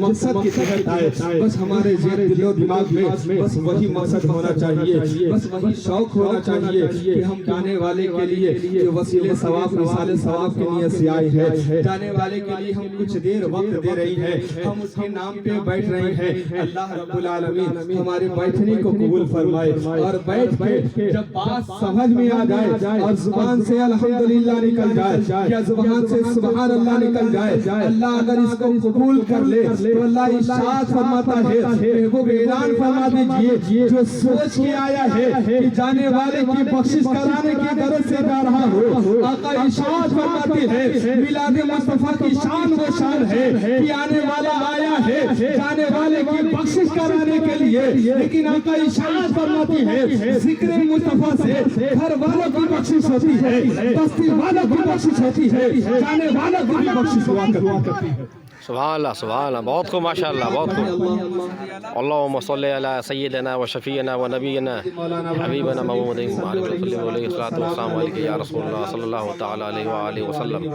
مقصد کے تحت آئے، بس ہمارے دل و دماغ میں بس وہی مقصد ہونا چاہیے، بس وہی شوق ہونا چاہیے کہ ہم جانے والے کے لیے جو وسیلے ثواب مثال ثواب کی نیت سے آئے ہیں، جانے والے کے لیے ہم کچھ دیر وقت دے رہی ہیں، ہم اس کے نام پہ بیٹھ رہے ہیں۔ اللہ رب العالمین ہمارے بیٹھنے کو قبول فرمائے، اور بیٹھ کے جب بات سمجھ میں آ جائے اور زبان سے الحمدللہ نکل جائے یا زبان سے سبحان اللہ نکل جائے، اللہ اگر اس کو قبول کر لے تو اللہ ارشاد فرماتا ہے، محبوب اعلان فرما دیجئے جو سوچ کے آیا ہے کہ جانے والے کی بخشش کرانے کی غرض سے جا رہا ہو، آقا ارشاد فرماتے ہیں میلاد مصطفیٰ کی شان وہ شان ہے کہ آنے والا آیا ہے جانے والے کی بخشش کرانے کے لیے، لیکن آقا ارشاد فرماتی ہے ذکر مصطفیٰ سے گھر والوں کی بخشش ہوتی ہے، بستی والوں کی بخشش ہوتی ہے، جانے والوں کی بخشش ہوا کرتی ہے۔ سبحان اللہ سبحان اللہ، بہت خوب ماشاء اللہ، بہت خوب۔ اللہم صلی علی سیدنا و شفیعنا و نبینا حبیبنا محمد علیہ الصلوۃ والسلام علیکہ یا رسول اللہ صلی اللہ تعالی علیہ وآلہ وسلم۔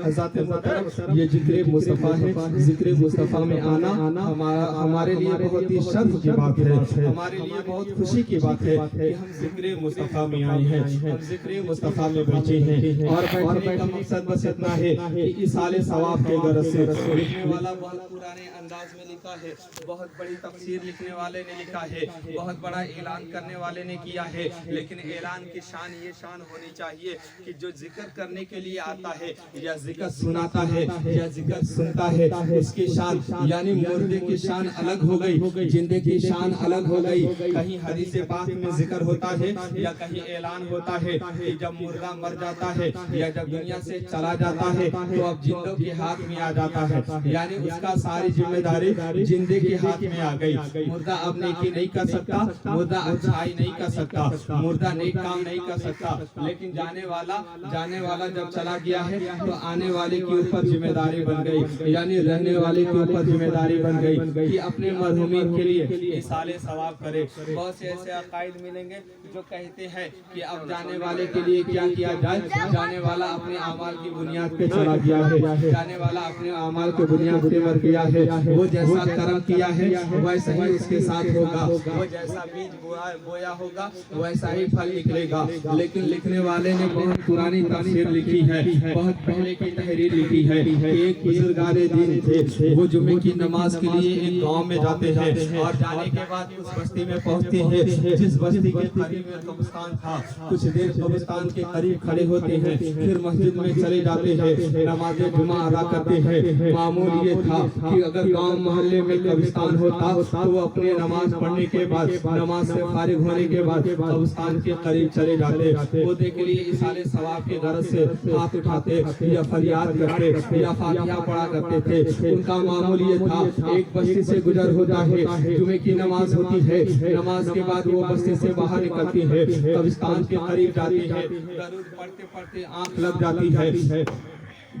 حضرات محترم، یہ ذکر مصطفیٰ ہے، ذکر مصطفیٰ میں آنا ہمارے لیے بہت ہی شرف کی بات ہے، ہمارے لیے بہت خوشی کی بات ہے کہ ہم ذکر مصطفیٰ میں آئے ہیں، ہم ذکر مصطفیٰ میں بیٹھے ہیں، اور بیٹھنے کا مقصد بس اتنا ہے کہ ایصال ثواب کے غرض سے۔ لکھنے والا بہت پرانے انداز میں لکھا ہے، بہت بڑی تفسیر لکھنے والے نے لکھا ہے، بہت بڑا اعلان کرنے والے نے کیا ہے، لیکن اعلان کی شان یہ شان ہونی چاہیے کہ جو ذکر کرنے کے لیے آتا ہے یا ذکر سناتا ہے یا ذکر سنتا ہے، اس کی شان یعنی مردے کی شان الگ ہو گئی، زندے کی شان الگ ہو گئی۔ کہیں حدیث پاک میں ذکر ہوتا ہے یا کہیں اعلان ہوتا ہے کہ جب مردہ مر جاتا ہے یا جب دنیا سے چلا جاتا ہے تو اب زندوں کے ہاتھ میں آ جاتا ہے، یعنی اس کا ساری ذمہ داری زندے کے ہاتھ میں آ گئی۔ مردہ اب نیکی نہیں کر سکتا، مردہ اچھائی نہیں کر سکتا، مردہ نیک کام نہیں کر سکتا، لیکن جانے والا جب چلا گیا ہے تو آنے والے کے اوپر ذمہ داری بن گئی، یعنی رہنے والے کے اوپر ذمہ داری بن گئی کہ اپنے مرحومین کے لیے ایصال ثواب کرے۔ بہت سے ایسے عقائد ملیں گے جو کہتے ہیں کہ اب جانے والے کے لیے کیا کیا جائے، جانے والا اپنے اعمال کی بنیاد پہ چلا گیا ہے، جانے والا اپنے اعمال کے بنیاد پہ مر گیا ہے، وہ جیسا کرم کیا ہے ویسا ہی اس کے ساتھ ہوگا، وہ جیسا بیج بویا ہوگا ویسا ہی پھل نکلے گا۔ لیکن لکھنے والے نے بہت پرانی تفسیر لکھی ہے، بہت پہلے کی تحریر لکھی ہے کہ ایک بزرگان دین تھے، وہ جمعے کی نماز کے لیے ایک گاؤں میں جاتے ہیں، اور جانے کے بعد اس بستی میں پہنچتے ہیں جس بستی کے قریب قبرستان تھا، کچھ دیر قبرستان کے قریب کھڑے ہوتے ہیں، پھر مسجد میں چلے جاتے ہیں، نماز جمعہ ادا کرتے ہیں۔ معمول یہ تھا کہ اگر گاؤں محلے میں قبرستان ہوتا تو وہ اپنے نماز پڑھنے کے بعد، نماز سے فارغ ہونے کے بعد قبرستان کے قریب چلے جاتے، خودے کے لیے ایصال ثواب کی غرض سے ہاتھ اٹھاتے یا فریاد کرتے یا فاتحہ پڑھا کرتے تھے۔ ان کا معمول یہ تھا ایک بستی سے گزر ہوتا ہے، جمعے کی نماز ہوتی ہے، نماز کے بعد وہ بستی سے باہر نکلتی ہے، قبرستان کے قریب جاتی ہے، درود پڑھتے پڑھتے آنکھ لگ جاتی ہے،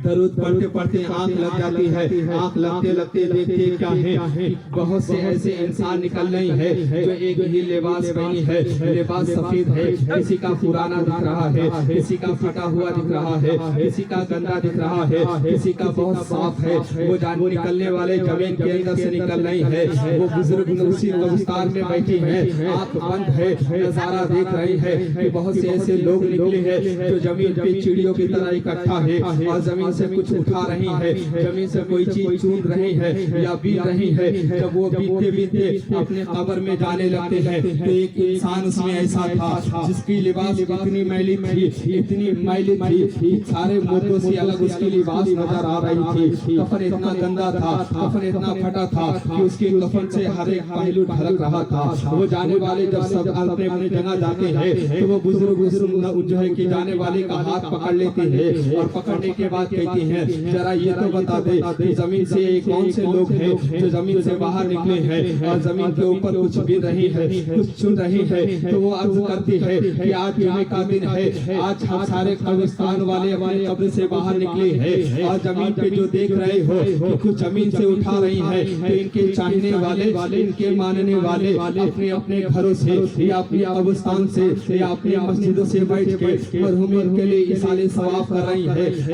درود پڑھتے پڑھتے آنکھ لگ جاتی ہے، آنکھ لگتے لگتے دیکھتے کیا ہے، بہت سے ایسے انسان نکل رہی ہے جو ایک ہی لباس پہنی ہے، لباس سفید ہے، کسی کا پرانا دکھ رہا ہے، کسی کا پھٹا ہوا دکھ رہا ہے، کسی کا گندا دکھ رہا ہے، کسی کا بہت صاف ہے۔ وہ جان نکلنے والے زمین کے اندر سے نکل رہی ہے، وہ بزرگ اسی قبرستان میں بیٹھی ہیں، آنکھ بند ہے، نظارہ دیکھ رہی ہے کہ بہت سے ایسے لوگ نکلے ہیں جو زمین پہ چڑیوں کی طرح اکٹھا ہے، اور زمین سے کچھ اٹھا رہی ہے، زمین سے کوئی چیز چون رہی ہے یا بیت رہی ہے۔ جب وہ بیتے بیتے اپنے قبر میں جانے لگتے ہیں تو ایک انسان اس میں ایسا تھا جس کی لباس اتنی میلی تھی، اتنی میلی تھی، سارے مردوں سے الگ اس کی لباس نظر آ رہی تھی، کفن اتنا گندا تھا، کفن اتنا پھٹا تھا کہ اس کے کفن سے ہر ایک پہلو ڈھلک رہا تھا۔ وہ جانے والے جب سب اپنے اپنے جگہ جاتے ہیں تو وہ بزرگ جو ہے کہ جانے والے کا ہاتھ پکڑ لیتے ہیں، اور پکڑنے کے بعد کہتی ہیں ذرا یہ تو بتا دے کہ زمین سے کون سے لوگ ہیں جو زمین سے باہر نکلے ہیں اور زمین کے اوپر کچھ گر رہی ہے، کچھ چن رہی ہے۔ تو وہ عرض کرتی ہے کہ آج جمعے کا دن ہے، آج ہم سارے قبرستان والے اپنے قبر سے باہر نکلے ہیں، اور زمین پہ جو دیکھ رہے ہو کہ کچھ زمین سے اٹھا رہی ہے، تو ان کے چاہنے والے، ان کے ماننے والے اپنے اپنے گھروں سے یا اپنے قبرستان سے یا اپنی مسجدوں سے بیٹھ کے مرحومین کے لیے ایصال ثواب کر رہی ہے۔